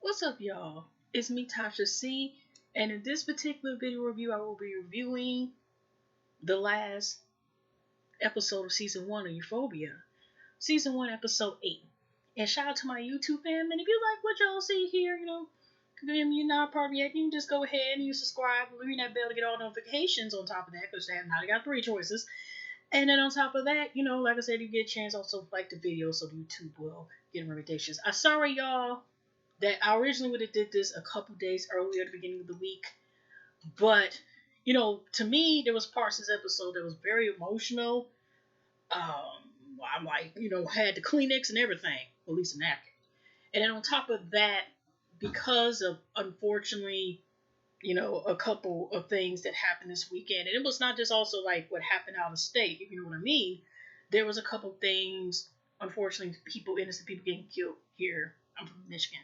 What's up, y'all? It's me, Tasha C, and in this particular video review, I will be reviewing the last episode of season 1 of Euphoria, season 1, episode 8. And shout out to my YouTube fam, and if you like what y'all see here, if you're not part of it yet, you can just go ahead and you subscribe, ring that bell to get all notifications on top of that, because now they got 3 choices. And then on top of that, like I said, you get a chance also to like the video so YouTube will get recommendations. I'm sorry, y'all, that I originally would have did this a couple days earlier at the beginning of the week. But, to me, there was parts of this episode that was very emotional. I'm like, had the Kleenex and everything, at least a napkin. And then on top of that, because of, unfortunately, a couple of things that happened this weekend, and it was not just also like what happened out of state, if you know what I mean. There was a couple things, unfortunately, innocent people getting killed here. I'm from Michigan.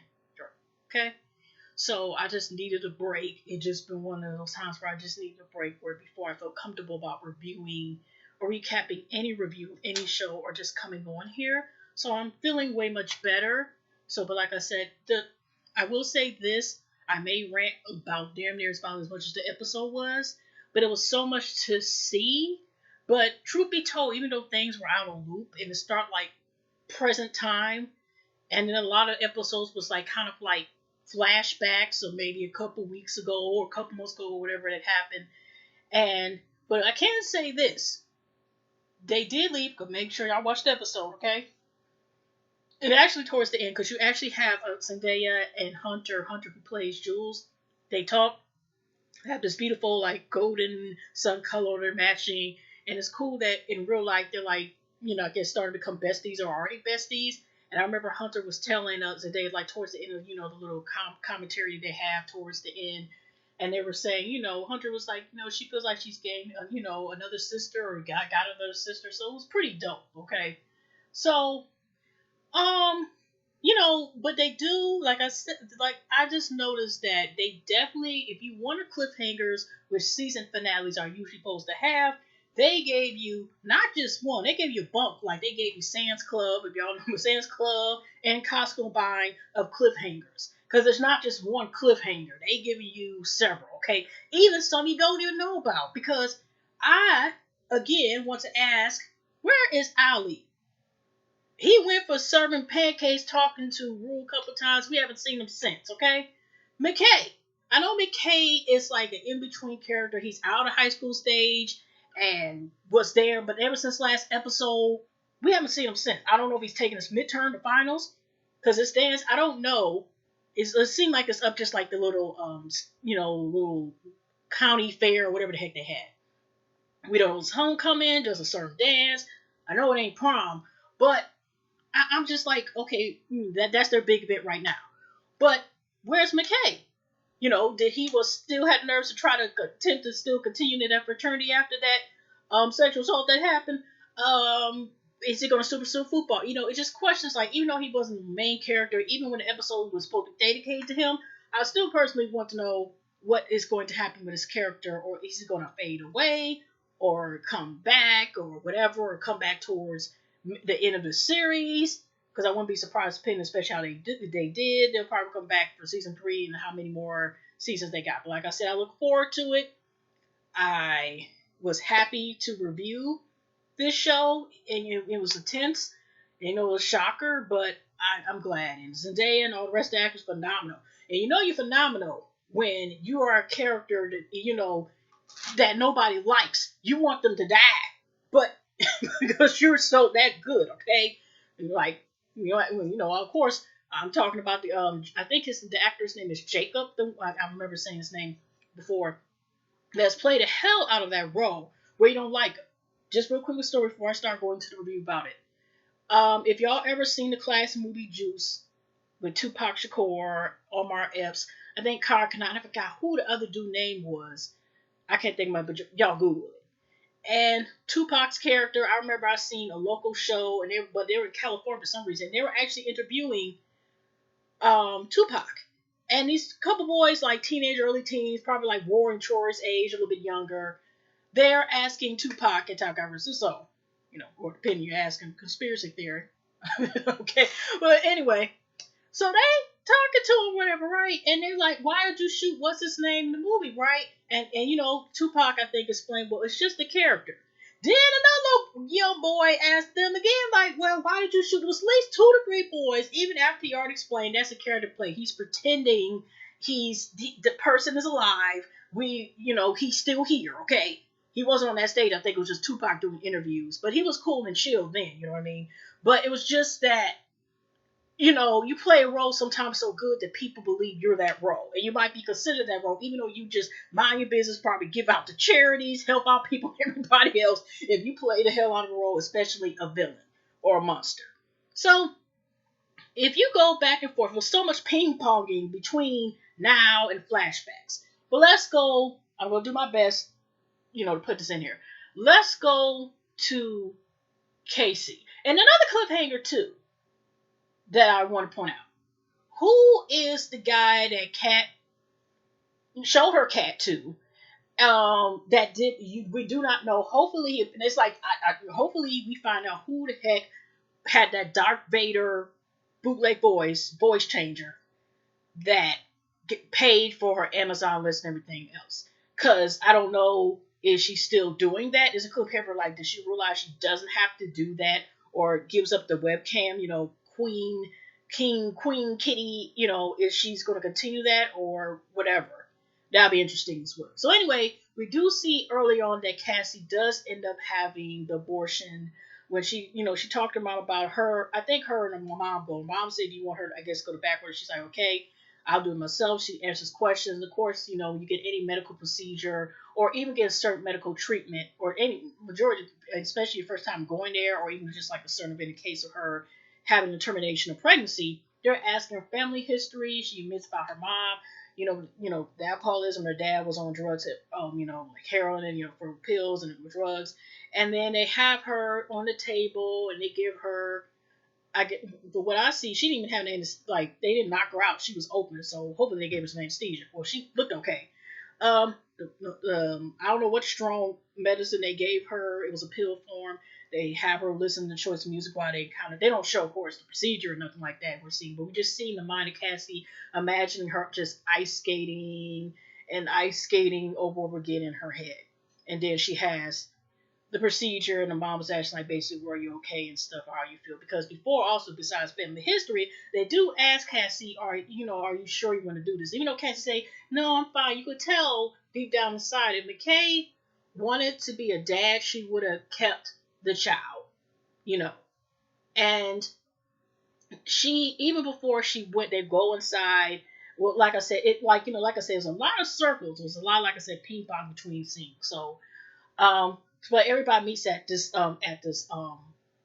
Okay, so I just needed a break. It just been one of those times where I just needed a break before I felt comfortable about reviewing or recapping any review of any show or just coming on here. So I'm feeling way much better. But like I said, I will say this: I may rant about damn near about as much as the episode was, but it was so much to see. But truth be told, even though things were out of loop and it start like present time, and then a lot of episodes was like kind of like flashbacks of maybe a couple weeks ago or a couple months ago or whatever that happened. But I can say this: they did leave. But make sure y'all watch the episode, okay? And actually towards the end, because you actually have Zendaya and Hunter who plays Jules. They talk. They have this beautiful like golden sun color they're matching, and it's cool that in real life they're like I guess starting to become besties or already besties. And I remember Hunter was telling Zendaya, like, towards the end of, the little commentary they have towards the end. And they were saying, Hunter was like, she feels like she's getting, another sister or got another sister. So it was pretty dope, okay? So, but they do, like I said, like, I just noticed that they definitely, if you want cliffhangers, which season finales are usually supposed to have, they gave you not just one, they gave you a bump. Like they gave you Sam's Club, if y'all know Sam's Club and Costco combined of cliffhangers. Because there's not just one cliffhanger. They give you several, okay? Even some you don't even know about. Because I, again, want to ask, where is Ali? He went for serving pancakes, talking to Rue a couple times. We haven't seen him since, okay? McKay. I know McKay is like an in-between character. He's out of high school stage and was there, but ever since last episode, we haven't seen him since. I don't know if he's taking his midterm to finals, because it stands, I don't know. It seemed like it's up just like the little, little county fair or whatever the heck they had. We don't know it's homecoming, there's a certain dance. I know it ain't prom, but I'm just like, okay, that's their big event right now. But where's McKay? Did he still had nerves to try to attempt to still continue that fraternity after that sexual assault that happened? Is he going to super sue football? It's just questions like, even though he wasn't the main character, even when the episode was supposed to be dedicated to him, I still personally want to know what is going to happen with his character, or is he going to fade away, or come back, or whatever, or come back towards the end of the series. Because I wouldn't be surprised, depending especially how they did. They'll probably come back for season 3 and how many more seasons they got. But like I said, I look forward to it. I was happy to review this show, and it was intense. It was a shocker, but I'm glad. And Zendaya and all the rest of the actors phenomenal. And you're phenomenal when you are a character that that nobody likes. You want them to die, but because you're so that good, okay? Like. Of course, I'm talking about the I think the actor's name is Jacob. I remember saying his name before. That's played the hell out of that role where you don't like him. Just real quick story before I start going to the review about it. If y'all ever seen the classic movie Juice with Tupac Shakur, Omar Epps, I think Kara Kanat, I forgot who the other dude name was. I can't think of it, but y'all Google it. And Tupac's character, I remember I seen a local show, and they were in California for some reason. They were actually interviewing Tupac. And these couple boys, like early teens, probably like Warren Troy's age, a little bit younger, they're asking Tupac and Tupac versus so, or depending you're asking conspiracy theory. Okay. But anyway, so talking to him, whatever, right? And they're like, "Why did you shoot? What's his name in the movie, right?" And Tupac, I think, explained, "Well, it's just the character." Then another young boy asked them again, like, "Well, why did you shoot?" It was at least 2 to 3 boys, even after he already explained that's a character play. He's pretending the person is alive. He's still here, okay? He wasn't on that stage. I think it was just Tupac doing interviews, but he was cool and chill then. You know what I mean? But it was just that you play a role sometimes so good that people believe you're that role. And you might be considered that role, even though you just mind your business, probably give out to charities, help out people, everybody else, if you play the hell out of a role, especially a villain or a monster. So, if you go back and forth with so much ping ponging between now and flashbacks, but let's go, I'm going to do my best, to put this in here. Let's go to Casey. And another cliffhanger, too, that I want to point out. Who is the guy that Cat showed her cat to? That we do not know. Hopefully, and it's like hopefully we find out who the heck had that Darth Vader bootleg voice changer that get paid for her Amazon list and everything else. Cause I don't know, is she still doing that? Is a cliffhanger like, does she realize she doesn't have to do that, or gives up the webcam? Queen Kitty. Is she's going to continue that or whatever? That'll be interesting as well. So anyway, we do see early on that Cassie does end up having the abortion when she talked to mom about her. I think her and her mom go. Mom said, "Do you want her to, I guess, go to backwards?" She's like, "Okay, I'll do it myself." She answers questions. Of course, when you get any medical procedure or even get a certain medical treatment or any majority, especially your first time going there, or even just like a certain event in case of her having a termination of pregnancy, they're asking her family history. She admits about her mom. The alcoholism. Her dad was on drugs, like heroin and for pills and drugs. And then they have her on the table and they give her. But what I see, she didn't even have an like they didn't knock her out. She was open, so hopefully they gave her some anesthesia. Well, she looked okay. I don't know what strong medicine they gave her. It was a pill form. They have her listen to choice music while they don't show, of course, the procedure or nothing like that we're seeing, but we just see the mind of Cassie imagining her just ice skating over again in her head. And then she has the procedure, and the mom was asking like basically, were you okay and stuff, or how you feel, because before, also besides family history, they do ask Cassie, are you sure you want to do this, even though Cassie say, "No, I'm fine." You could tell deep down inside, if McKay wanted to be a dad, she would have kept the child, and she, even before she went, they go inside. Well, like I said, there's a lot of circles, there's a lot, like I said, ping pong between scenes. So but everybody meets at this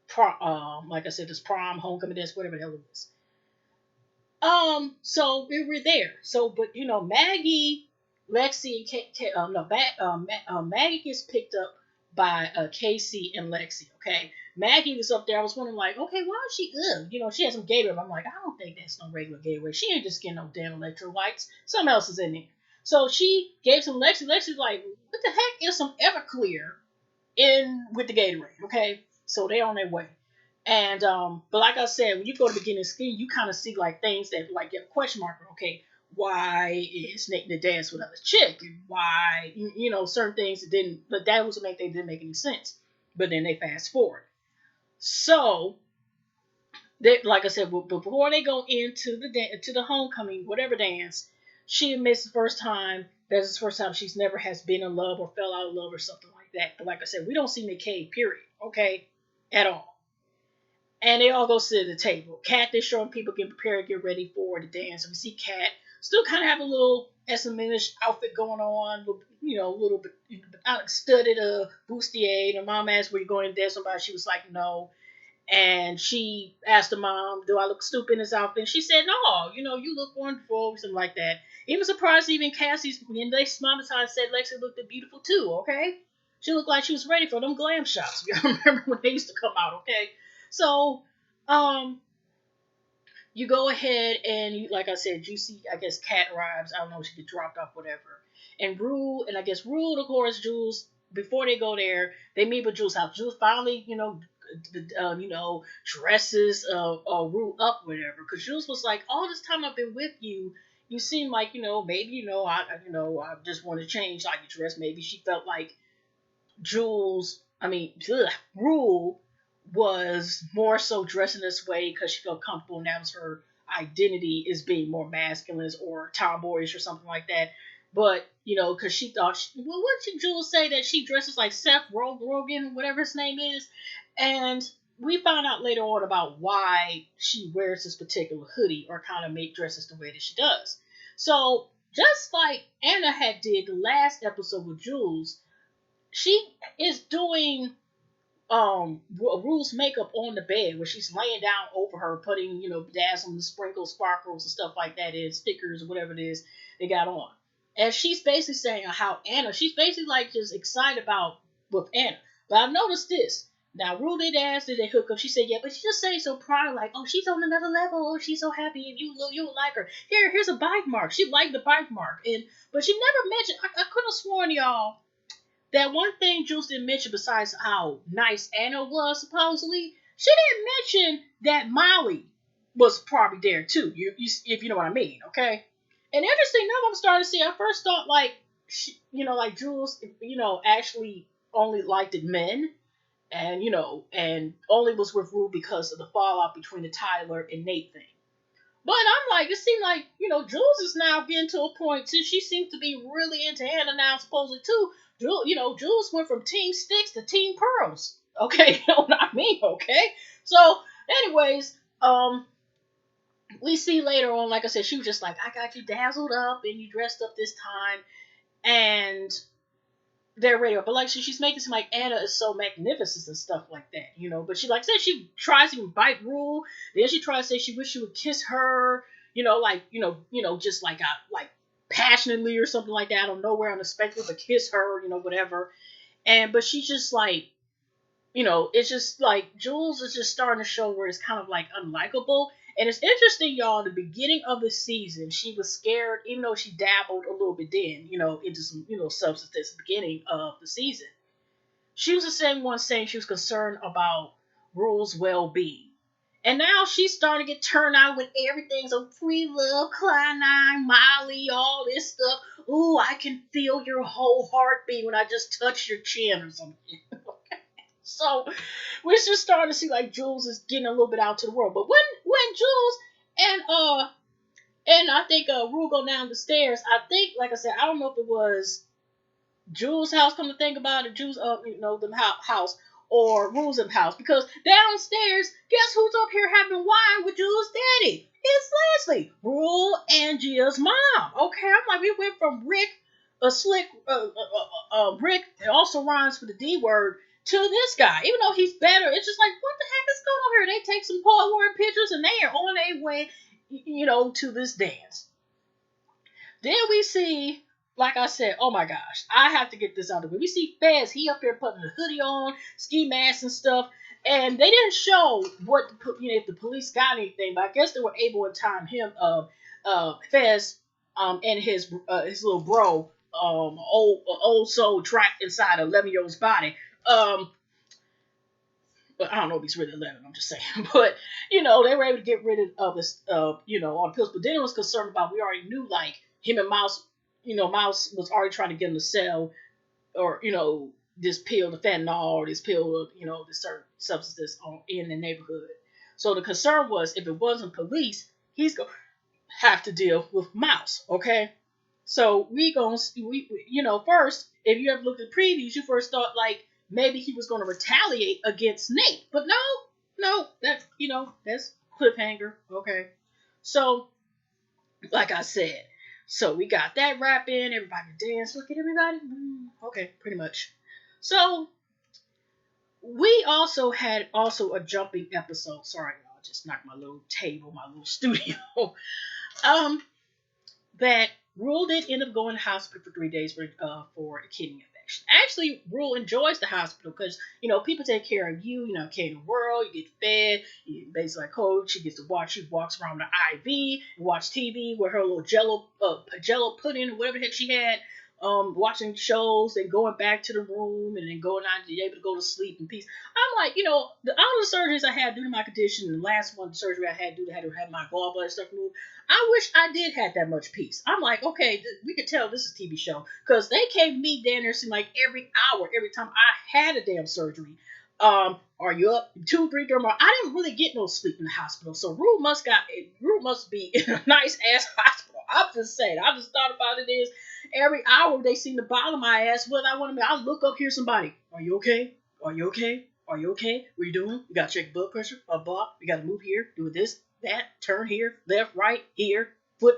prom, like I said, this prom, homecoming dance, whatever the hell it is. So we were there. So, but Maggie, Lexi, and Maggie gets picked up by Casey and Lexi. Okay, Maggie was up there. I was wondering, like, okay, why is she? She has some Gatorade. I'm like, I don't think that's no regular Gatorade. She ain't just getting no damn electrolytes. Something else is in there. So she gave some Lexi. Lexi's like, what the heck is some Everclear in with the Gatorade? Okay, so they're on their way. And but like I said, when you go to the beginning of the scheme, you kind of see like things that like get a question mark. Okay, why is Nate the dance with another chick? And why certain things that didn't, but that was they didn't make any sense. But then they fast forward. So they, like I said, before they go into the homecoming, whatever dance, she admits the first time that's the first time she's never has been in love or fell out of love or something like that. But like I said, we don't see McKay, period, okay, at all. And they all go sit at the table. Kat, they're showing people getting prepared, get ready for the dance. And we see Kat still kind of have a little SM-ish outfit going on, a little bit studded bustier. And her mom asked, "Were you going to dance somebody?" She was like, "No." And she asked the mom, "Do I look stupid in this outfit?" And she said, "No, you look wonderful," something like that. Even surprised, even Cassie's, when they mom said Lexi looked beautiful too, okay? She looked like she was ready for them glam shots. You remember when they used to come out, okay? So, you go ahead and like I said, you see, I guess Kat arrives. I don't know, she get dropped off, whatever. And Rue, of course, Jules, before they go there, they meet with Jules' house. Jules finally, dresses Rue up, whatever. Because Jules was like, all this time I've been with you, you seem like maybe I just want to change how you dress. Maybe she felt like Rule was more so dressing this way because she felt comfortable and that was her identity is being more masculine or tomboyish or something like that. But, because she thought, what did Jules say that she dresses like Seth Rogen, whatever his name is? And we found out later on about why she wears this particular hoodie or kind of make dresses the way that she does. So, just like Anna had did the last episode with Jules, she is doing Rue's makeup on the bed where she's laying down over her, putting dazzling sprinkles, sparkles, and stuff like that, is stickers or whatever it is they got on. And she's basically saying how she's basically like just excited about with Anna. But I've noticed this. Now, Rue did ask, did they hook up? She said, yeah, but she just saying so proud, like, oh, she's on another level. Oh, she's so happy, and you like her. Here's a bite mark. She liked the bite mark, but she never mentioned. I could have sworn, y'all, that one thing Jules didn't mention, besides how nice Anna was, supposedly, she didn't mention that Molly was probably there too. If you know what I mean, okay? And interesting enough, I'm starting to see. I first thought like Jules, actually only liked men, and only was with Rue because of the fallout between the Tyler and Nate thing. But I'm like, it seemed like, Jules is now getting to a point too. She seems to be really into Hannah now, supposedly too. Jules went from Team Sticks to Team Pearls. Okay, you know what I mean? Okay. So, anyways, we see later on, like I said, she was just like, I got you dazzled up and you dressed up this time. And they're ready. But like she's making it seem like Anna is so magnificent and stuff like that, But she, like I said, she tries to bite Rule. Then she tries to say she wish she would kiss her, just like passionately or something like that out of nowhere unexpectedly, but kiss her, whatever. But she's just like, it's just like Jules is just starting to show where it's kind of like unlikable. And it's interesting, y'all, in the beginning of the season, she was scared, even though she dabbled a little bit then, into some, substance at the beginning of the season. She was the same one saying she was concerned about Rule's well-being. And now she's starting to get turned on with everything. So free love, Clynine, Molly, all this stuff. Ooh, I can feel your whole heartbeat when I just touch your chin or something. So we're just starting to see like Jules is getting a little bit out to the world. But when Jules and I think Rue go down the stairs, I think, like I said, I don't know if it was Jules' house, come to think about it, Jules the house, or Rue's house, because downstairs, guess who's up here having wine with Jules' daddy? It's Leslie, Rue and Gia's mom. Okay, I'm like, we went from Rick, a slick Rick, it also rhymes with the D word, to this guy. Even though he's better, it's just like, what the heck is going on here? They take some Polaroid pictures and they are on their way, to this dance. Then we see, like I said, oh my gosh, I have to get this out of the way. We see Fez, he up here putting a hoodie on, ski mask and stuff, and they didn't show what if the police got anything, but I guess they were able to time him, Fez, and his little bro, old soul trapped inside a 11-year-old's body. But I don't know if he's really 11, I'm just saying. But, they were able to get rid of this, all the pills. But then it was concerned about, we already knew, like, him and Mouse, Mouse was already trying to get him to sell, or, this pill, the fentanyl, or this pill, this certain substances in the neighborhood. So the concern was, if it wasn't police, he's going to have to deal with Mouse, okay? So first, if you ever looked at previews, you first thought, like, maybe he was going to retaliate against Nate. But no, that's cliffhanger, okay? So, like I said, so we got that rap in, everybody dance, look at everybody. Okay, pretty much. So, we also had a jumping episode. Sorry, y'all, I just knocked my little table, my little studio. That Rule did end up going to hospital for 3 days for a kidney infection. Actually, Rule enjoys the hospital because, people take care of you, care of the world, you get fed, you basically like coach, she gets to watch, she walks around with an IV and watch TV with her little jello pudding or whatever the heck she had. watching shows and going back to the room and then going out to be able to go to sleep in peace. I'm like, all the surgeries I had due to my condition, the last one surgery I had due to have my gallbladder stuff moved, I wish I did have that much peace. I'm like, okay, we could tell this is a TV show because they came to me down there seemed like every hour, every time I had a damn surgery. Are you up 2, 3 tomorrow? I didn't really get no sleep in the hospital, so Rue must be in a nice ass hospital. I'm just saying. I just thought about it is every hour they seem to bother my ass. Whether I want to, I look up, hear somebody. Are you okay? Are you okay? Are you okay? What are you doing? You gotta check blood pressure. Blah. You gotta move here. Do this, that. Turn here, left, right, here.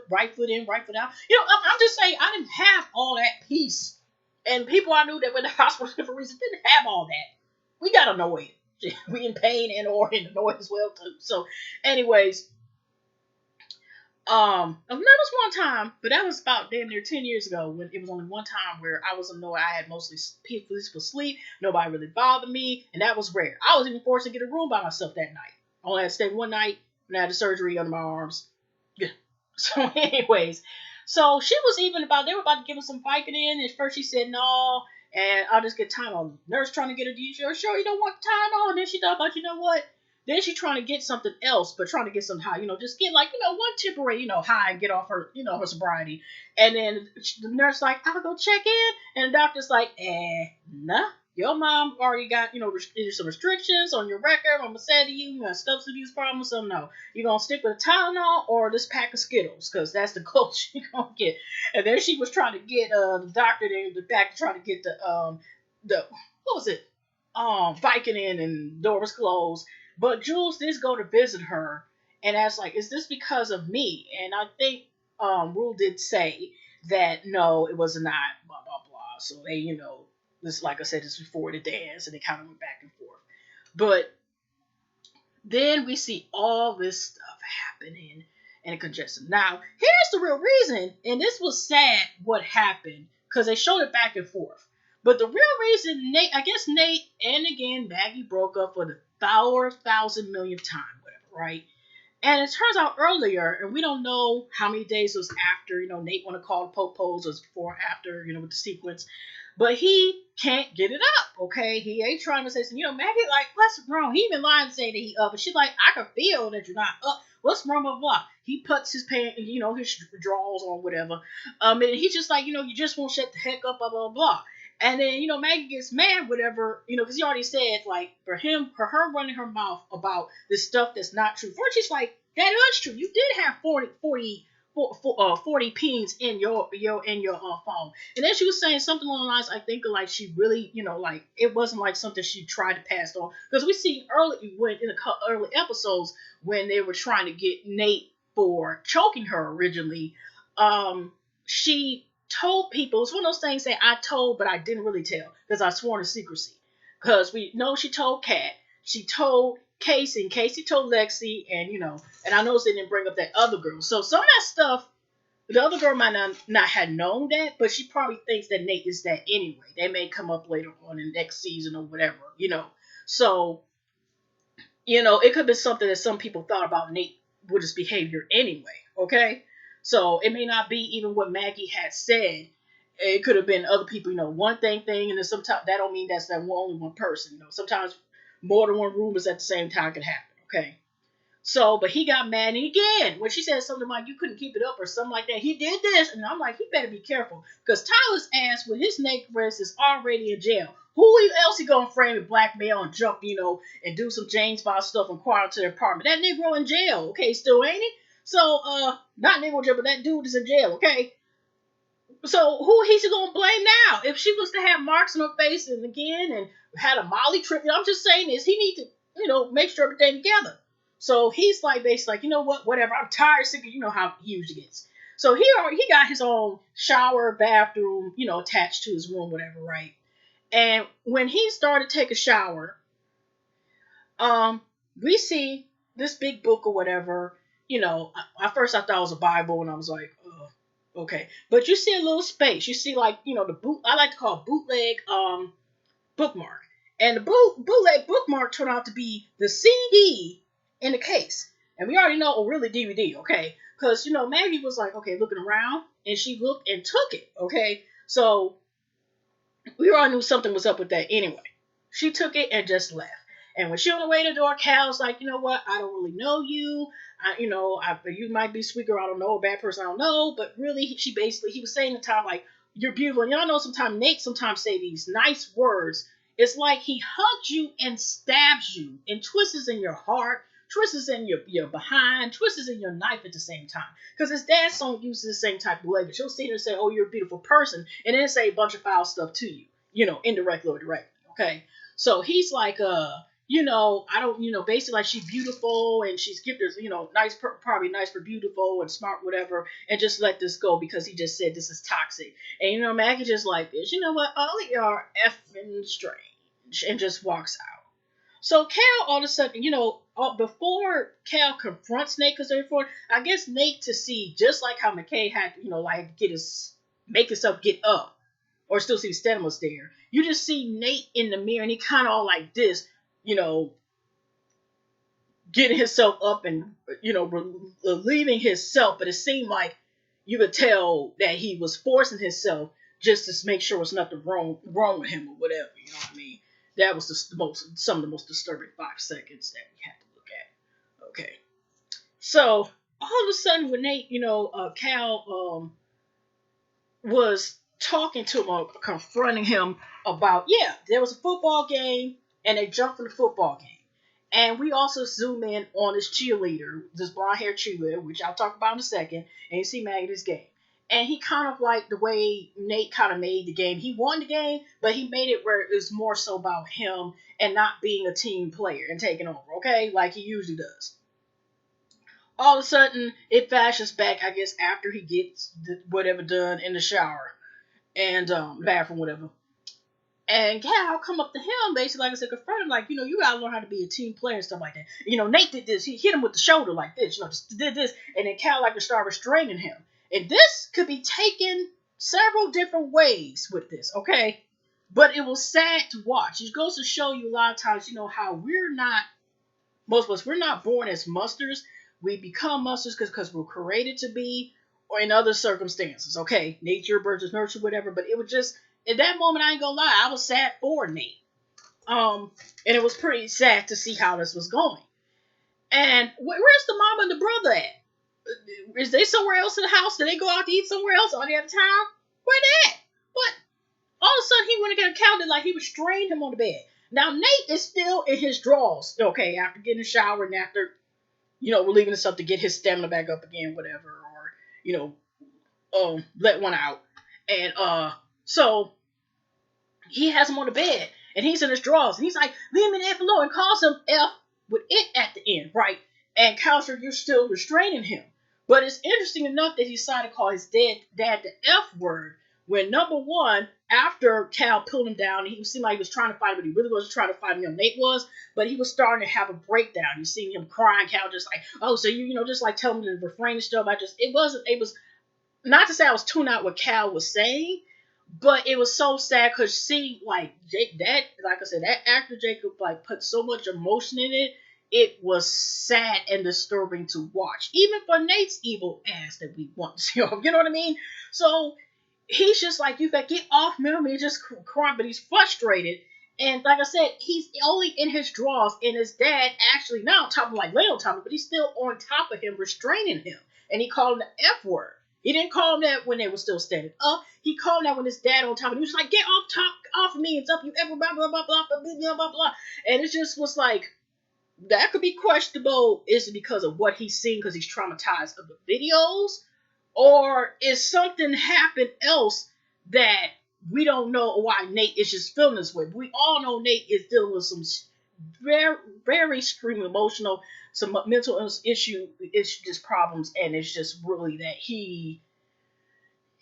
Right foot in, right foot out. I'm just saying I didn't have all that peace, and people I knew that went to the hospital for different reasons didn't have all that. We got annoyed. We in pain and or annoyed as well too. So, anyways, that was one time, but that was about damn near 10 years ago when it was only one time where I was annoyed. I had mostly peaceful sleep. Nobody really bothered me, and that was rare. I was even forced to get a room by myself that night. I only had to stay one night and I had the surgery under my arms. Yeah. So, anyways, so she was even they were about to give us some Vicodin, and first she said no, and I'll just get Tylenol. Nurse trying to get her, sure you don't want Tylenol, and then she thought about, you know what? Then she trying to get something else, but trying to get some high, just get like, one temporary, high and get off her, her sobriety. And then the nurse like, I'll go check in. And the doctor's like, nah. Your mom already got, some restrictions on your record. I'm going to say to you, you got substance abuse problems. So no, you're going to stick with a Tylenol or this pack of Skittles because that's the close you're going to get. And then she was trying to get the doctor there, the back trying to get what was it? Vicodin, and the door was closed. But Jules did go to visit her and asked, like, is this because of me? And I think Rule did say that no, it was not, blah, blah, blah. So they, this, like I said, this before the dance, and they kind of went back and forth. But then we see all this stuff happening and congestion. Now, here's the real reason, and this was sad what happened, because they showed it back and forth. But the real reason Nate and again Maggie broke up for the 1,000 millionth time, whatever, right? And it turns out earlier, and we don't know how many days was after, Nate want to call the Popos, or before or after, with the sequence. But he can't get it up, okay? He ain't trying to say something. Maggie, like, what's wrong? He even lied and say that he up. But she's like, I can feel that you're not up. What's wrong, blah, blah. He puts his pants, his drawers on, whatever. And he's just like, you just won't shut the heck up, blah, blah, blah. And then, Maggie gets mad, whatever, because he already said, like, for her running her mouth about this stuff that's not true. First, she's like, that is true. You did have 40 pings in your phone. And then she was saying something along the lines, I think, like she really, like, it wasn't like something she tried to pass on. Because we see in the early episodes when they were trying to get Nate for choking her originally, she told people, it's one of those things that I told, but I didn't really tell because I swore to secrecy. Because we know she told Kat, she told Casey, and Casey told Lexi, and and I noticed they didn't bring up that other girl. So some of that stuff, the other girl might not have known that, but she probably thinks that Nate is that anyway. They may come up later on in the next season or whatever, So, it could be something that some people thought about Nate with his behavior anyway, okay? So it may not be even what Maggie had said. It could have been other people, one thing, and then sometimes that don't mean that's that only one person. Sometimes more than one rumors at the same time can happen, okay? So, but he got mad, and again, when she said something like you couldn't keep it up or something like that, he did this, and I'm like, he better be careful, because Tyler's ass with his neck rest is already in jail. Who else he gonna frame and blackmail and jump, and do some James Bond stuff and quarter to their apartment? That Negro in jail, okay, still ain't he? So, not Negro jail, but that dude is in jail, okay? So who he's gonna blame now? If she was to have marks on her face and had a Molly trip, I'm just saying this, he need to, make sure everything together. So he's like basically like, you know what, whatever, I'm tired, sick of, how he usually gets. So he got his own shower, bathroom, attached to his room, whatever, right? And when he started to take a shower, we see this big book or whatever. At first I thought it was a Bible, and I was like, okay. But you see a little space. You see, like, the I like to call it bootleg bookmark. And the bootleg bookmark turned out to be the CD in the case. And we already know, really DVD, okay? Because, Maggie was like, okay, looking around, and she looked and took it, okay? So we all knew something was up with that anyway. She took it and just left. And when she on the way to the door, Cal's like, you know what? I don't really know you. You might be sweet girl. I don't know, a bad person. I don't know. But really, he was saying the time like, you're beautiful. And y'all know sometimes Nate sometimes say these nice words. It's like he hugs you and stabs you and twists in your heart, twists in your behind, twists in your knife at the same time. Because his dad's song uses the same type of language. He'll sit here and say, oh, you're a beautiful person, and then say a bunch of foul stuff to you, indirectly or directly. Okay. So he's like, I don't, basically like she's beautiful and she's gifted, nice, probably nice for beautiful and smart, whatever, and just let this go because he just said this is toxic. And, Maggie just like this, you know what? All of y'all are effing strange, and just walks out. So Cal, all of a sudden, before Cal confronts Nate, because I guess Nate to see, just like how McKay had, like make himself get up, or still see the stem was there. You just see Nate in the mirror, and he kind of all like this, you know, getting himself up and relieving himself. But it seemed like you could tell that he was forcing himself just to make sure there's nothing wrong with him or whatever. You know what I mean? That was some of the most disturbing 5 seconds that we had to look at. Okay, so all of a sudden when Nate, Cal, was talking to him, confronting him about, there was a football game, and they jumped from the football game. And we also zoom in on this cheerleader, this blonde haired cheerleader, which I'll talk about in a second, and you see Maggie's game. And he kind of like the way Nate kind of made the game. He won the game, but he made it where it was more so about him and not being a team player and taking over, okay? Like he usually does. All of a sudden, it flashes back, I guess, after he gets whatever done in the shower and bathroom, whatever. And Cal come up to him, basically, like I said, confront him, like, you gotta learn how to be a team player and stuff like that. Nate did this. He hit him with the shoulder like this, just did this. And then Cal, like, to start restraining him. And this could be taken several different ways with this, okay? But it was sad to watch. It goes to show you a lot of times, how most of us, we're not born as monsters. We become monsters because we're created to be, or in other circumstances, okay? Nature versus nurture, whatever. But it was just, in that moment, I ain't gonna lie, I was sad for Nate. And it was pretty sad to see how this was going. And where's the mom and the brother at? Is they somewhere else in the house? Did they go out to eat somewhere else? Are they out of town? Where they at? But all of a sudden, he went and got counted like he was straining him on the bed. Now, Nate is still in his drawers, okay, after getting a shower and after, relieving himself to get his stamina back up again, whatever, or, let one out. And, so he has him on the bed, and he's in his drawers, and he's like, leave me there below, and calls him F with it at the end, right? And Counselor, you're still restraining him. But it's interesting enough that he decided to call his dad the F word, when number one, after Cal pulled him down, he seemed like he was trying to fight him, but he really wasn't trying to fight him, Nate was, but he was starting to have a breakdown. You see him crying, Cal just like, oh, so just like tell him to refrain and stuff. It was, not to say I was tuning out what Cal was saying, but it was so sad because see, like like I said, that actor Jacob like put so much emotion in it. It was sad and disturbing to watch, even for Nate's evil ass that we want to see. You know what I mean? So he's just like, you better get off me. He's just crying, but he's frustrated. And like I said, he's only in his drawers, and his dad actually not on top of him, like laying on top of him, but he's still on top of him, restraining him. And he called him the F word. He didn't call him that when they were still standing up. He called him that when his dad on top of him. He was like, get off of me. It's up you ever, blah, blah, blah, blah, blah, blah, blah, blah. And it just was like, that could be questionable. Is it because of what he's seen because he's traumatized of the videos? Or is something happened else that we don't know why Nate is just feeling this way? We all know Nate is dealing with some very, very extreme emotional, some mental issue, just problems, and it's just really that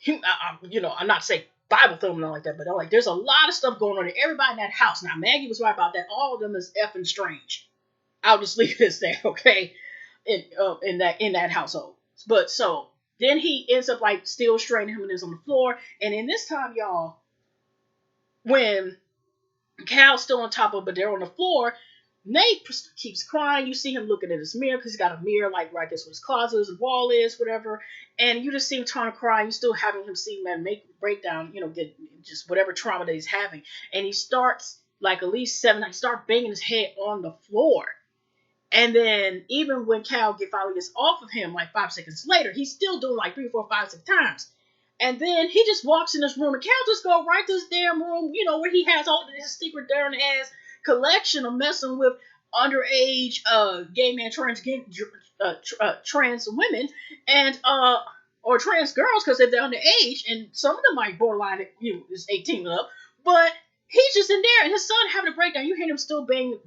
I'm not saying Bible film like that, but I'm like, there's a lot of stuff going on in everybody in that house. Now, Maggie was right about that. All of them is effing strange. I'll just leave it as that, okay? In that household. But so then he ends up like still straining him and is on the floor. And in this time, y'all, when Cal's still on top of, but they're on the floor, Nate keeps crying. You see him looking at his mirror because he's got a mirror like right there where his closet is, his wall is, whatever. And you just see him trying to cry. You still having him see man make breakdown, get just whatever trauma that he's having. And he starts like at least 7. He starts banging his head on the floor. And then even when Cal finally gets off of him, like 5 seconds later, he's still doing like 3, 4, 5, 6 times. And then he just walks in this room, and Cal just go right to this damn room, where he has all his secret darn ass collection of messing with underage gay man trans women and or trans girls because they're underage, and some of them might borderline is 18 and up, but he's just in there, and his son having a breakdown. You hear him still bang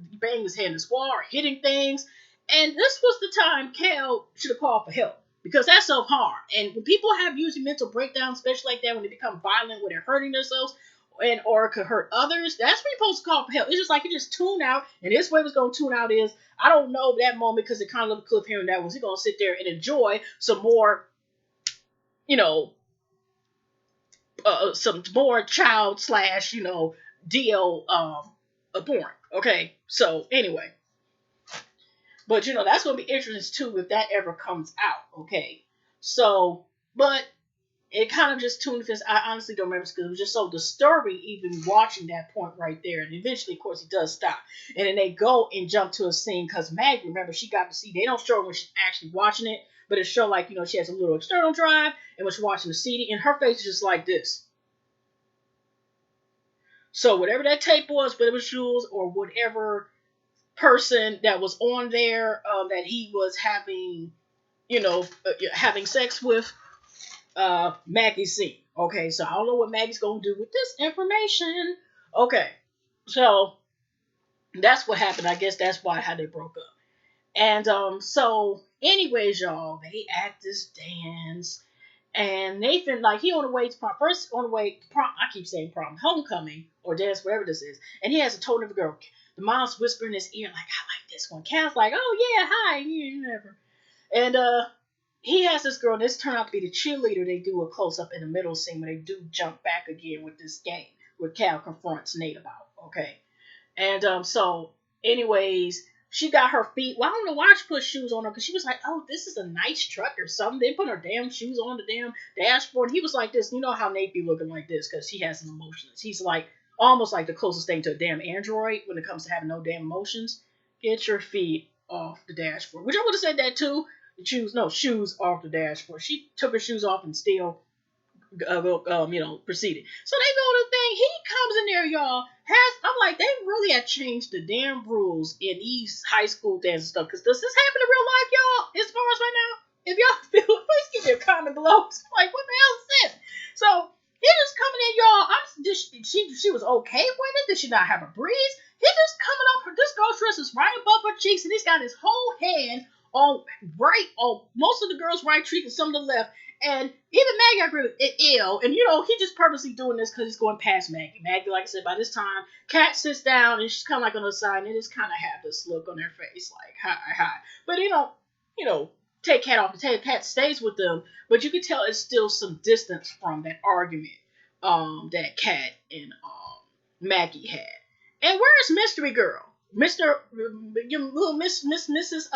his head in this wall or hitting things. And this was the time Cal should have called for help, because that's self-harm. And when people have usually mental breakdowns, especially like that, when they become violent, when they're hurting themselves or could hurt others, that's when you're supposed to call for help. It's just like you just tune out, and this way it was going to tune out is, I don't know that moment, because it kind of looked cliffhanger that was he going to sit there and enjoy some more, some more child slash, DL porn. Okay, so anyway. But that's gonna be interesting too if that ever comes out. Okay. So, but it kind of just tuned because I honestly don't remember because it was just so disturbing even watching that point right there. And eventually, of course, he does stop. And then they go and jump to a scene because Maggie, remember, she got to see, they don't show her when she's actually watching it, but it show like, she has a little external drive and when she's watching the CD, and her face is just like this. So whatever that tape was, whether it was Jules or whatever person that was on there that he was having, having sex with, Maggie's scene. Okay, so I don't know what Maggie's gonna do with this information. Okay, so that's what happened. I guess that's how they broke up. And so anyways, y'all, they act this dance. And Nathan, like, he on the way to prom. First, on the way to prom, I keep saying prom, homecoming, or dance, whatever this is. And he has a total different girl. The mom's whispering in his ear, like, I like this one. Cal's like, oh, yeah, hi, yeah, whatever. And he has this girl, and this turned out to be the cheerleader. They do a close-up in the middle scene when they do jump back again with this game, where Cal confronts Nate about, okay? And so, anyways, she got her feet. Well, I don't know why she put shoes on her, because she was like, oh, this is a nice truck or something. They put her damn shoes on the damn dashboard. He was like this. You know how Nate be looking like this, because he has an emotions. He's like almost like the closest thing to a damn android when it comes to having no damn emotions. Get your feet off the dashboard. Which I would have said that too. Shoes off the dashboard. She took her shoes off and still proceeded. So they go to the thing. He comes in there, y'all. I'm like, they really have changed the damn rules in these high school dance stuff. Because does this happen in real life, y'all? As far as right now, if y'all feel, please give me a comment below. Like, what the hell is this? So he just coming in, y'all. She was okay with it. Did she not have a breeze? He just coming up. This girl's dress is right above her cheeks, and he's got his whole hand on most of the girl's right cheek and some of the left. And even Maggie, I agree with it, ill. And, he just purposely doing this because he's going past Maggie. Maggie, like I said, by this time, Kat sits down and she's kind of like on the side and they just kind of have this look on their face like, hi. But they don't, take Kat off the table. Kat stays with them. But you can tell it's still some distance from that argument that Kat and Maggie had. And where's Mystery Girl? Mr. Little Mrs.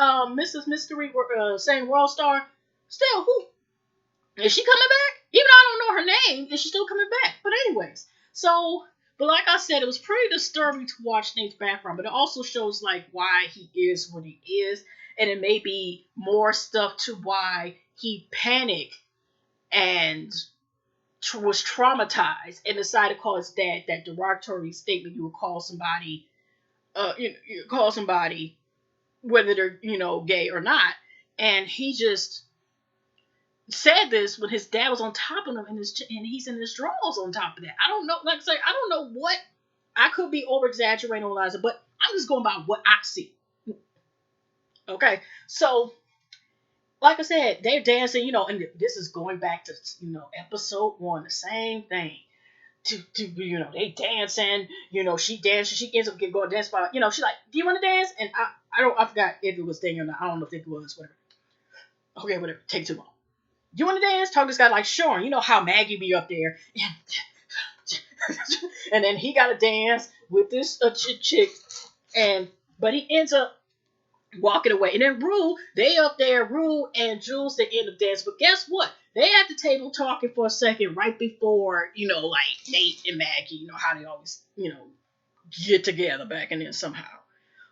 Mystery saying World Star. Still, who? Is she coming back? Even though I don't know her name, is she still coming back? But anyways, but like I said, it was pretty disturbing to watch Nate's background, but it also shows like why he is what he is, and it may be more stuff to why he panicked and was traumatized and decided to call his dad that derogatory statement you would call somebody, you call somebody whether they're gay or not, and he just said this when his dad was on top of him and he's in his drawers on top of that. I don't know, like I say, I don't know what, I could be over exaggerating on Liza, but I'm just going by what I see. Okay, so like I said, they're dancing, and this is going back to episode 1, the same thing. They dancing, she dances, she ends up going to dance by, she's like, do you want to dance? And I forgot if it was thing or not. I don't know if it was, whatever. Okay, whatever, take too long. You want to dance? Talk to this guy like Sean. You know how Maggie be up there. And then he got to dance with this chick. And But he ends up walking away. And then Rue, they up there, Rue and Jules, they end up dancing. But guess what? They at the table talking for a second right before, like Nate and Maggie, how they always, get together back and then somehow.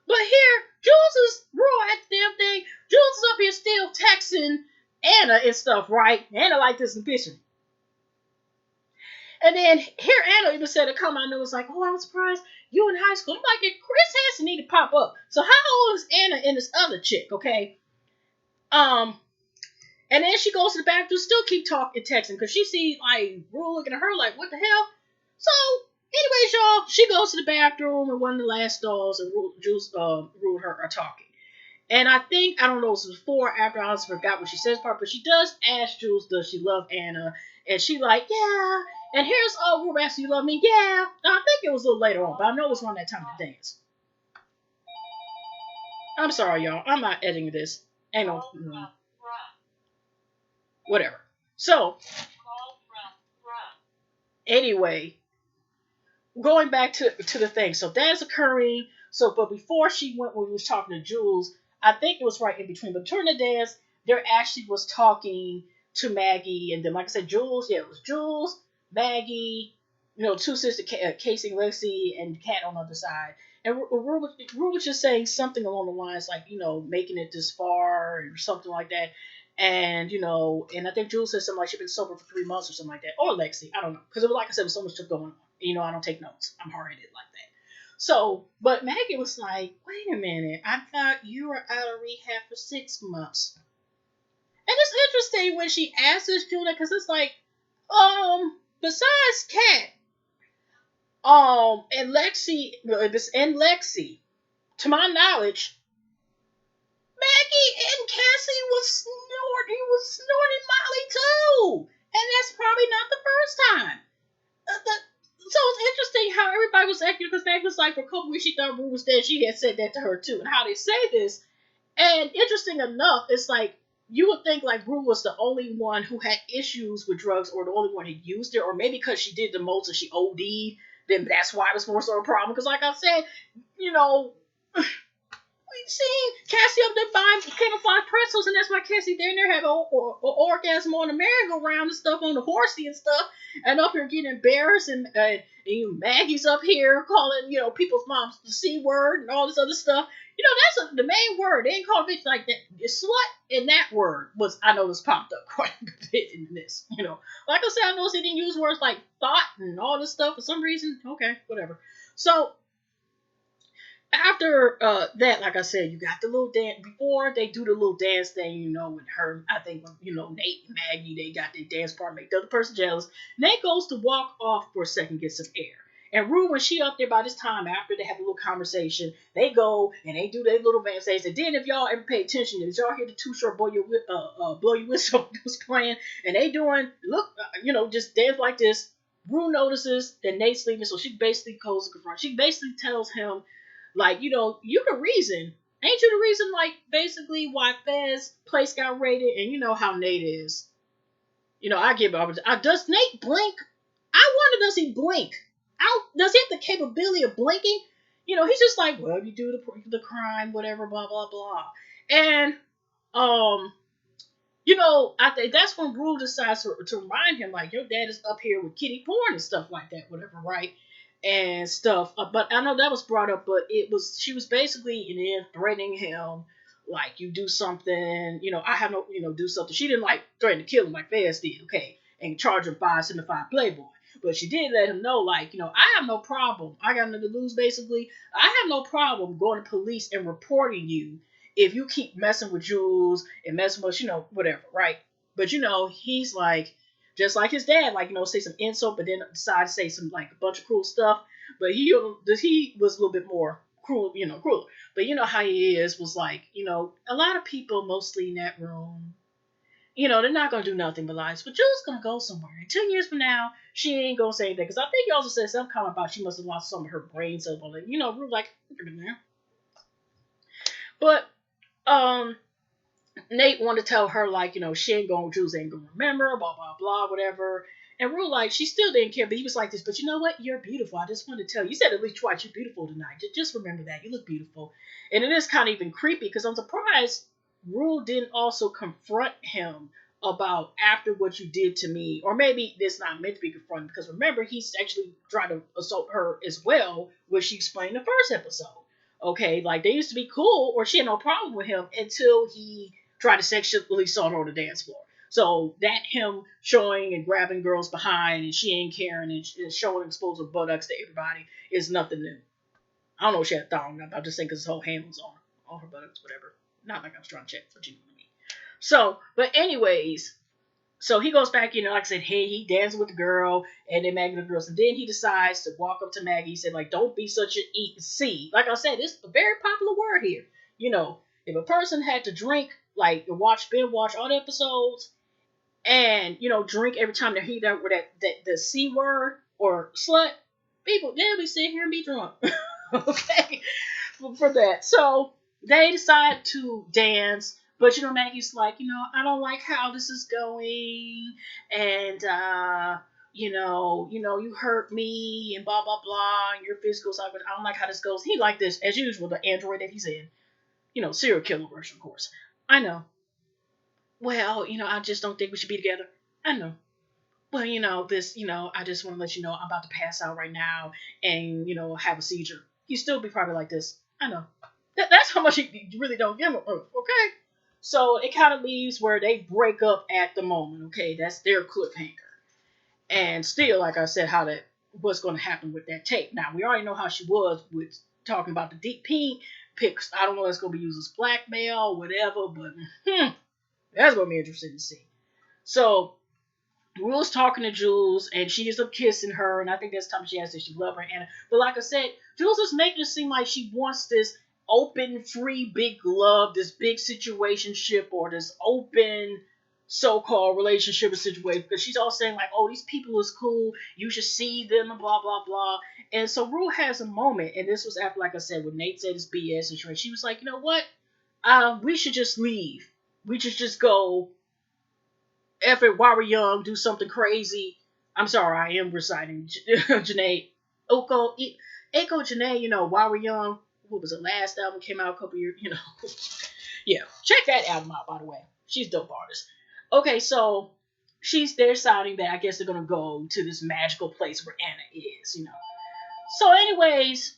But here, Jules is Rue at the damn thing. Jules is up here still texting Anna and stuff, right? Anna like this in the picture. And then here Anna even said a comment and it was like, oh, I was surprised you in high school. I'm like, Chris Hansen need to pop up. So how old is Anna and this other chick, okay? And then she goes to the bathroom, still keep talking, texting, because she see like Rue looking at her like, what the hell? So, anyways, y'all, she goes to the bathroom and one of the last stalls and Jules, Rue and her are talking. And I think, I don't know if it was before or after, I also forgot what she says part, but she does ask Jules, does she love Anna? And she like, yeah. And here's Rue asking, you love me? Yeah. Now, I think it was a little later on, but I know it was around that time to dance. I'm sorry, y'all. I'm not editing this. Ain't no... whatever. So, anyway, going back to the thing. So that is occurring. So, but before she went, when we was talking to Jules, I think it was right in between. But during the dance, there actually was talking to Maggie, and then, like I said, Jules. Yeah, it was Jules, Maggie, two sisters, Casey and Lexi, and Kat on the other side. And Rue was just saying something along the lines like, making it this far or something like that. And, and I think Jules said something like she'd been sober for 3 months or something like that. Or Lexi, I don't know. Because it was, like I said, there was so much stuff going on. I don't take notes. I'm hard-headed like that. So, but Maggie was like, wait a minute. I thought you were out of rehab for 6 months. And it's interesting when she asked this Julia, because it's like, besides Kat, and Lexi, to my knowledge, Maggie and Cassie he was snorting Molly too. And that's probably not the first time. So it's interesting how everybody was acting, because Maggie was like, for a couple weeks she thought Rue was dead. She had said that to her too. And how they say this. And interesting enough, it's like, you would think like Rue was the only one who had issues with drugs, or the only one who used it, or maybe because she did the most and she OD'd, then that's why it was more so a problem. Because like I said, we seen Cassie up there buying camouflage pretzels, and that's why Cassie there and there having an orgasm on the merry-go-round and stuff, on the horsey and stuff, and up here getting embarrassed, and Maggie's up here calling people's moms the C word and all this other stuff. That's the main word. They ain't call bitch like that. Slut, and that word I noticed popped up quite a bit in this. Like I said, I noticed they didn't use words like thought and all this stuff for some reason. Okay, whatever. So after that, like I said, you got the little dance. Before they do the little dance thing, with her, I think, Nate and Maggie, they got their dance part, make the other person jealous. Nate goes to walk off for a second, get some air. And Rue, when she up there by this time, after they have a little conversation, they go and they do their little dance. And then, if y'all ever pay attention, did y'all hear the Too Short Blow Your Whistle was playing? And they doing, just dance like this. Rue notices that Nate's leaving, so she basically goes to confront. She basically tells him, like, you the reason. Ain't you the reason, like, basically why Fez's place got raided? And you know how Nate is. I give up. Does Nate blink? I wonder, does he blink? Does he have the capability of blinking? He's just like, well, you do the crime, whatever, blah, blah, blah. And, I think that's when Rue decides to remind him, like, your dad is up here with kitty porn and stuff like that, whatever, right? And stuff. But I know that was brought up, but she was basically in the end threatening him, like, you do something, I have no, do something. She didn't, like, threaten to kill him like Fez did, okay, and charge him 575 Playboy. But she did let him know, like, I have no problem. I got nothing to lose, basically. I have no problem going to police and reporting you if you keep messing with Jules and messing with, whatever, right? But, he's like, just like his dad, like, say some insult, but then decide to say some, like, a bunch of cruel stuff. But he was a little bit more cruel, cruel. But how he was like, a lot of people mostly in that room, they're not going to do nothing but lies. But Jules going to go somewhere. And 10 years from now, she ain't going to say anything. Because I think he also said some comment about she must have lost some of her brain cells. Like, we're like, look at him there. But, Nate wanted to tell her, like, she ain't gonna, Jules ain't gonna remember, blah, blah, blah, whatever. And Rue, like, she still didn't care, but he was like this, but you know what? You're beautiful. I just wanted to tell you. You said at least twice you're beautiful tonight. Just remember that. You look beautiful. And it is kind of even creepy because I'm surprised Rue didn't also confront him about after what you did to me. Or maybe it's not meant to be confronted because remember, he's actually tried to assault her as well, which she explained in the first episode. Okay, like they used to be cool, or she had no problem with him until he tried to sexually assault her on the dance floor. So that him showing and grabbing girls behind and she ain't caring and showing exposed buttocks to everybody is nothing new. I don't know if she had a thong. I'm just saying because his whole hand was on her buttocks, whatever. Not like I was trying to check for you and me. So, but anyways, so he goes back, like I said, hey, he dances with the girl, and then Maggie and the girls, and then he decides to walk up to Maggie. He said, like, don't be such an C. Like I said, it's a very popular word here. If a person had to drink, like, binge watch all the episodes, and drink every time they hear that the C word or slut, people they'll be sitting here and be drunk. Okay, for that. So they decide to dance, but Maggie's like, I don't like how this is going, and you hurt me, and blah blah blah, and your physical side, but I don't like how this goes. He like this as usual, the android that he's in, serial killer version, of course. I know. Well, I just don't think we should be together. I know. Well, this, I just want to let you know I'm about to pass out right now and, have a seizure. He'd still be probably like this. I know. That's how much he really don't give a okay? So it kind of leaves where they break up at the moment, okay? That's their cliffhanger. And still, like I said, what's going to happen with that tape. Now, we already know how she was with talking about the deep pink pics. I don't know if it's going to be used as blackmail, whatever, but that's going to be interesting to see. So, Rue's talking to Jules, and she ends up kissing her, and I think that's the time she asked if she loved her. But like I said, Jules is making it seem like she wants this open, free, big love, this big situationship, or this open so-called relationship or situation, because she's all saying like, oh, these people is cool, you should see them, and blah, blah, blah. And so Rue has a moment, and this was after, like I said, when Nate said it's BS, and she was like, you know what? We should just leave. We should just go effort while we're young, do something crazy. I'm sorry, I am reciting Janae. Echo Janae, while we're young. What was it? Last album came out a couple years, Yeah, check that album out, by the way. She's a dope artist. Okay, so they're deciding that I guess they're going to go to this magical place where Anna is, So anyways,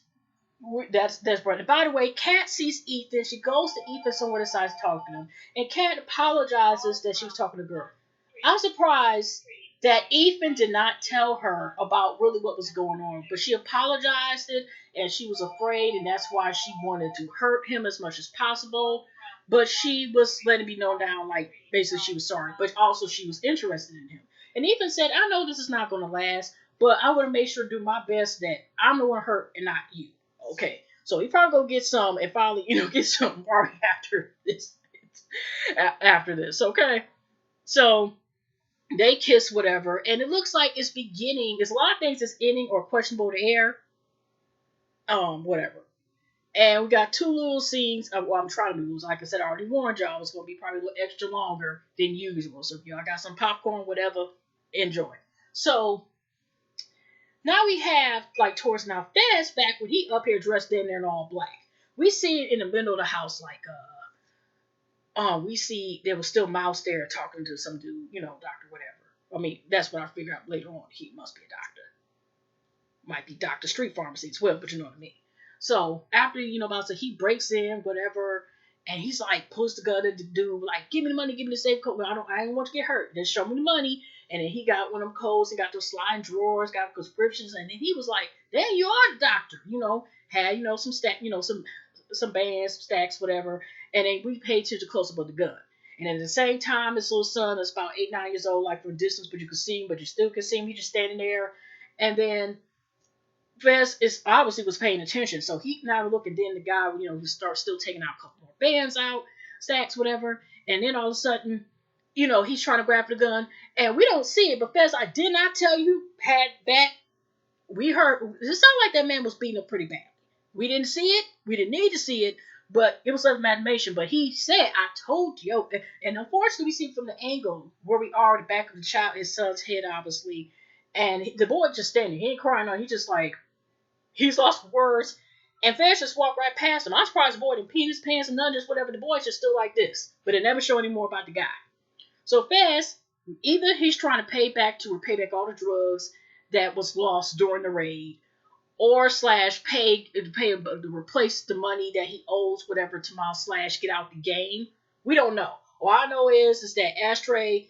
that's Brenda. By the way, Kat sees Ethan. She goes to Ethan somewhere, decides to talk to him. And Kat apologizes that she was talking to a girl. I'm surprised that Ethan did not tell her about really what was going on, but she apologized it, and she was afraid, and that's why she wanted to hurt him as much as possible. But she was letting it be known down, like basically she was sorry, but also she was interested in him. And Ethan said, "I know this is not going to last, but I want to make sure to do my best that I'm the one hurt and not you." Okay, so he probably gonna get some and finally, get some probably after this. After this, okay. So they kiss, whatever, and it looks like it's beginning. There's a lot of things that's ending or questionable to air. Whatever. And we got two little scenes. Well, I'm trying to lose. Like I said, I already warned y'all it's gonna be probably a little extra longer than usual. So if y'all got some popcorn, whatever, enjoy. So now we have like towards now Fez back when he up here dressed in there in all black. We see it in the middle of the house, like we see there was still Mouse there talking to some dude, doctor, whatever. I mean, that's what I figured out later on. He must be a doctor. Might be Dr. Street Pharmacy as well, but you know what I mean. So after, about so he breaks in, whatever, and he's like pulls the gun at the dude, like, give me the money, give me the safe code. I don't want to get hurt. Just show me the money. And then he got one of them codes, he got those sliding drawers, got prescriptions, and then he was like, damn, you are a doctor, had, some stack, some bands, some stacks, whatever. And then we paid attention close up of the gun. And at the same time, his little son is about 8, 9 years old, like from a distance, but you can see him, but you still can see him. He's just standing there. And then Fez is obviously was paying attention. So he now looking, then the guy, he starts still taking out a couple more bands out, stacks, whatever. And then all of a sudden, he's trying to grab the gun. And we don't see it, but Fez, I did not tell you, had back. We heard, it sounded like that man was beating up pretty bad. We didn't see it. We didn't need to see it. But it was of imagination. But he said, "I told you." And unfortunately, we see from the angle where we are, the back of the child, his son's head, obviously, and the boy just standing. He ain't crying on. He just like he's lost for words. And Fez just walked right past him. I'm surprised the boy didn't pee in his pants and none, just whatever. The boy's just still like this. But it never showed any more about the guy. So Fez, either he's trying to pay back all the drugs that was lost during the raid, or slash pay to replace the money that he owes whatever to Miles slash get out the game. We don't know. All I know is that Ashtray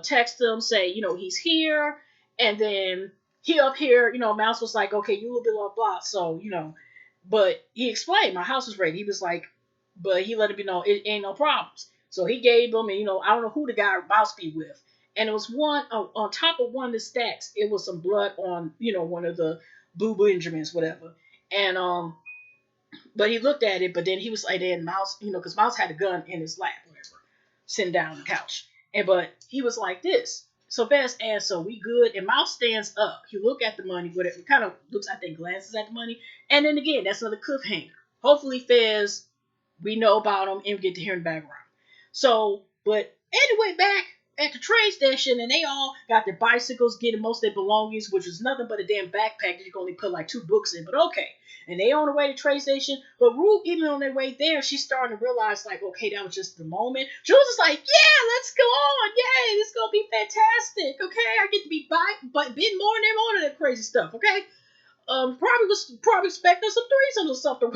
text him say he's here, and then he up here. Mouse was like, okay, you a little bit blah blah. So but he explained my house is ready. He was like, but he let it know it ain't no problems. So he gave him, and I don't know who the guy Mouse be with. And it was one on top of one of the stacks. It was some blood on one of the Blue Benjamins, whatever. And but he looked at it, but then he was like, then Mouse, because Mouse had a gun in his lap, whatever, sitting down on the couch. And but he was like this. So Fez asked, "So we good?" And Mouse stands up. He look at the money, whatever. Kind of looks, I think, glances at the money. And then again, that's another cliffhanger. Hopefully, Fez, we know about him and we get to hear in the background. So, but anyway, back at the train station, and they all got their bicycles, getting most of their belongings, which is nothing but a damn backpack that you can only put like 2 books in, but okay. And they on the way to the train station, but Rue, even on their way there, she's starting to realize, like, okay, that was just the moment. Jules is like, yeah, let's go on, yay, this is gonna be fantastic, okay, I get to be bit more and more of that crazy stuff, okay. Probably expecting some threesomes or something.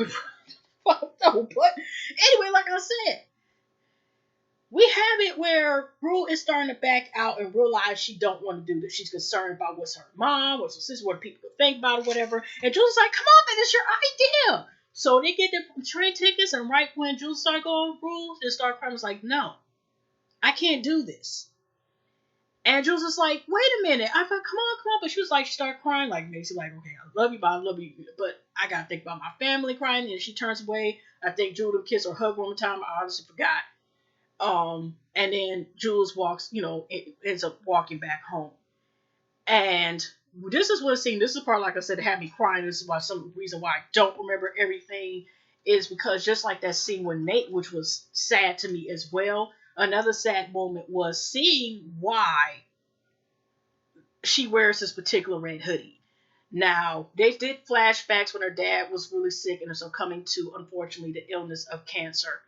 But anyway, like I said, we have it where Rue is starting to back out and realize she don't want to do this. She's concerned about what's her mom, what's her sister, what people could think about it, whatever. And Jules is like, come on, man, it's your idea. So they get their train tickets, and right when Jules started going, Rue just started crying. Was like, no, I can't do this. And Jules is like, wait a minute. I thought, come on. But she was like, she started crying, like, makes it like, okay, I love you, but I love you. But I got to think about my family crying. And she turns away. I think Jules kissed or hug one more time. I honestly forgot. And then Jules ends up walking back home. And this is one scene, this is the part, like I said, that had me crying. This is why some reason why I don't remember everything is because just like that scene with Nate, which was sad to me as well, another sad moment was seeing why she wears this particular red hoodie. Now, they did flashbacks when her dad was really sick and so coming to, unfortunately, the illness of cancer.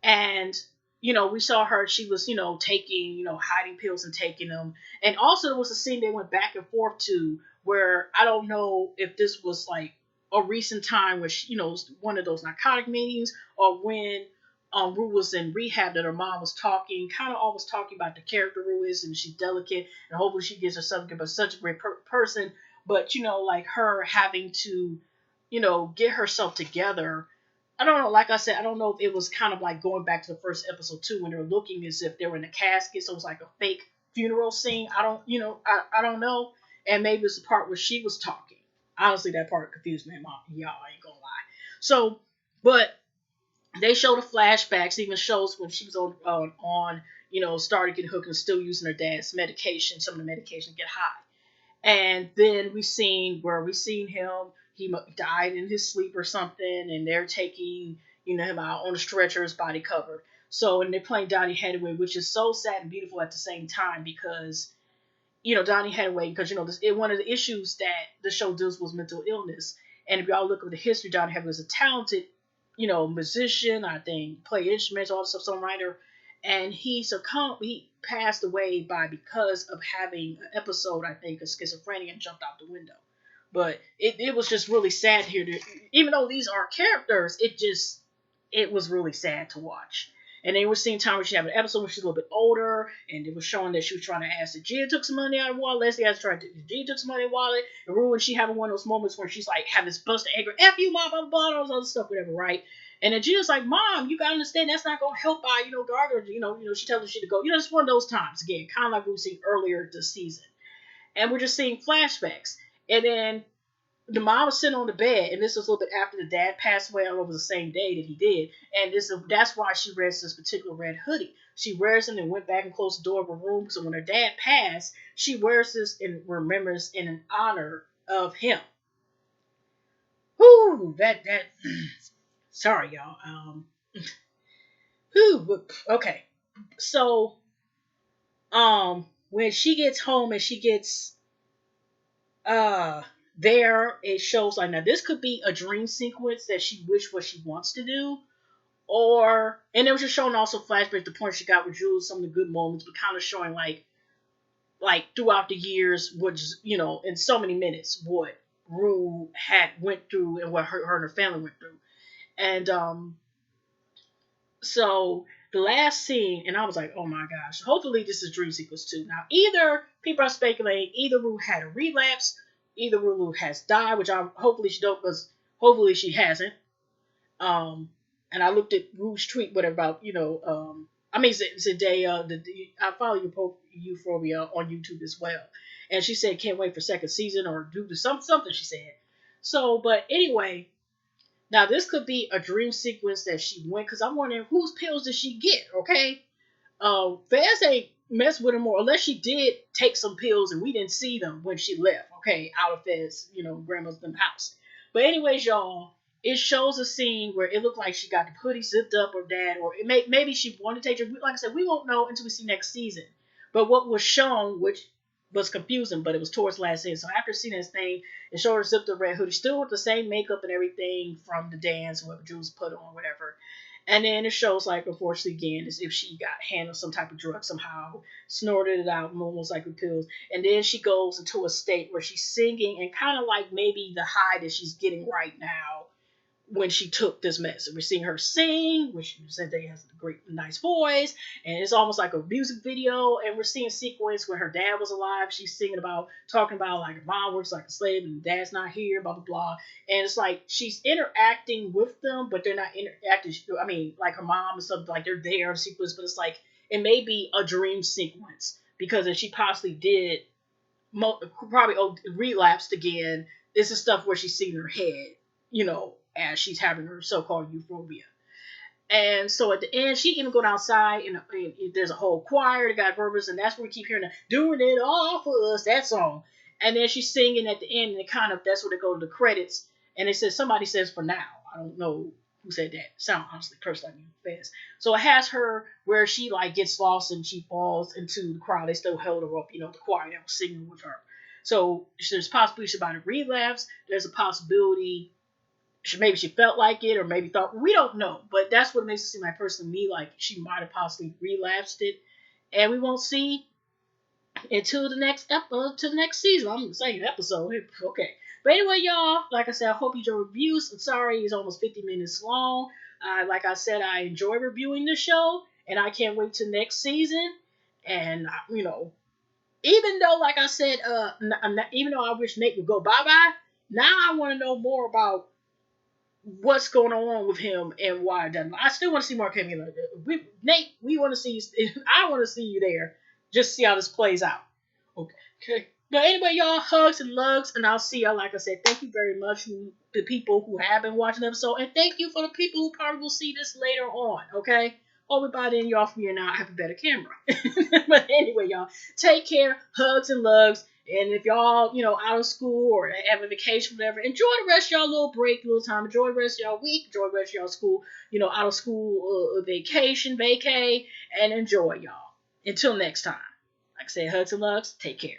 And we saw her, she was taking hiding pills and taking them. And also there was a scene they went back and forth to where I don't know if this was like a recent time where she, one of those narcotic meetings, or when Rue was in rehab, that her mom was talking, kind of always talking about the character Rue is, and she's delicate and hopefully she gets herself good, but such a great person. But like her having to get herself together. I don't know. Like I said, I don't know if it was kind of like going back to the first episode too, when they were looking as if they were in a casket, so it was like a fake funeral scene. I don't know. And maybe it's the part where she was talking. Honestly, that part confused me. Mom, y'all ain't gonna lie. So, but they show the flashbacks. Even shows when she was started getting hooked and still using her dad's medication. Some of the medication to get high. And then we seen him. He died in his sleep or something, and they're taking him out on a stretcher, his body covered. So, and they're playing Donnie Hathaway, which is so sad and beautiful at the same time because Donnie Hathaway, because one of the issues that the show deals was mental illness. And if y'all look at the history, Donnie Hathaway was a talented musician. I think played instruments, all stuff, songwriter. And he passed away because of having an episode, I think, of schizophrenia, and jumped out the window. But it was just really sad here. Even though these are characters, it was really sad to watch. And then we're seeing time where she had an episode where she's a little bit older, and it was showing that she was trying to ask that Gia took some money out of the wallet. Leslie has tried to Gia took some money out of the wallet. And Rue, and she having one of those moments where she's like having this burst of anger, F you, mom, blah, blah, blah, all this other stuff, whatever, right? And then Gia's like, Mom, you gotta understand that's not gonna help by, Gardner, she tells her she to go. It's one of those times again, kind of like we were seeing earlier this season. And we're just seeing flashbacks. And then the mom was sitting on the bed, and this was a little bit after the dad passed away. I don't know if it was the same day that he did. And that's why she wears this particular red hoodie. She wears it and went back and closed the door of her room. So when her dad passed, she wears this and remembers in honor of him. Whoo, that Sorry, y'all. Whew, okay. So, when she gets home and she gets uh there, it shows like now this could be a dream sequence that she wished what she wants to do, or and it was just showing also flashback the point she got with Jules, some of the good moments, but kind of showing like throughout the years, which in so many minutes, what Rue had went through and what her and her family went through, and so the last scene, and I was like, oh my gosh, hopefully this is dream sequence too. Now either people are speculating either Rue had a relapse, either Rue has died, which I hopefully she don't, because hopefully she hasn't. Um, and I looked at Rue's tweet, whatever about I mean Zendaya. I follow Euphoria on YouTube as well, and she said can't wait for second season or do the something she said. So, but anyway, now this could be a dream sequence that she went because I'm wondering whose pills did she get? Okay, Faz ain't messed with him more unless she did take some pills and we didn't see them when she left. Okay, out of Faz, grandma's house. But anyways, y'all, it shows a scene where it looked like she got the hoodie zipped up or dad, or maybe she wanted to take her. Like I said, we won't know until we see next season. But what was shown, which was confusing, but it was towards last season. So after seeing this thing, it showed her zipped up red hoodie, still with the same makeup and everything from the dance, whatever Jules put on, whatever. And then it shows like unfortunately again as if she got handled some type of drug somehow, snorted it out, almost like with pills. And then she goes into a state where she's singing and kind of like maybe the high that she's getting right now when she took this medicine. We're seeing her sing, which said they has a great, nice voice, and it's almost like a music video. And we're seeing a sequence when her dad was alive. She's singing about, talking about like her mom works like a slave and dad's not here, blah blah blah. And it's like she's interacting with them, but they're not interacting. I mean, like her mom and stuff, like they're there in sequence, but it's like it may be a dream sequence because if she possibly did, probably relapsed again. This is stuff where she's seeing her head, as she's having her so-called euphoria. And so at the end, she even go outside and there's a whole choir that got verbals, and that's where we keep hearing the "Doing It All for Us" that song. And then she's singing at the end, and it kind of that's where they go to the credits, and it says somebody says "for now." I don't know who said that. Sound honestly cursed like you fast. So it has her where she like gets lost and she falls into the crowd. They still held her up, the choir that was singing with her. So there's possibility she might have relapsed. There's a possibility maybe she felt like it or maybe thought, we don't know, but that's what makes it seem like personally me like she might have possibly relapsed it, and we won't see until the next to the next season. I'm saying episode, okay. But anyway, y'all, like I said, I hope you enjoy reviews. I'm sorry it's almost 50 minutes long. Like I said, I enjoy reviewing the show, and I can't wait till next season. And even though, like I said, even though I wish Nate would go bye bye, now I want to know more about what's going on with him and why it doesn't. I still want to see more Camila. Nate, we want to see. I want to see you there. Just see how this plays out. Okay. But anyway, y'all, hugs and lugs, and I'll see y'all. Like I said, thank you very much to the people who have been watching the episode, and thank you for the people who probably will see this later on. Okay. Hopefully by then y'all from here now I have a better camera. But anyway, y'all, take care, hugs and lugs. And if y'all, out of school or have a vacation, whatever, enjoy the rest of y'all little break, little time. Enjoy the rest of y'all week. Enjoy the rest of y'all school, out of school vacation, vacay, and enjoy y'all. Until next time. Like I said, hugs and lugs. Take care.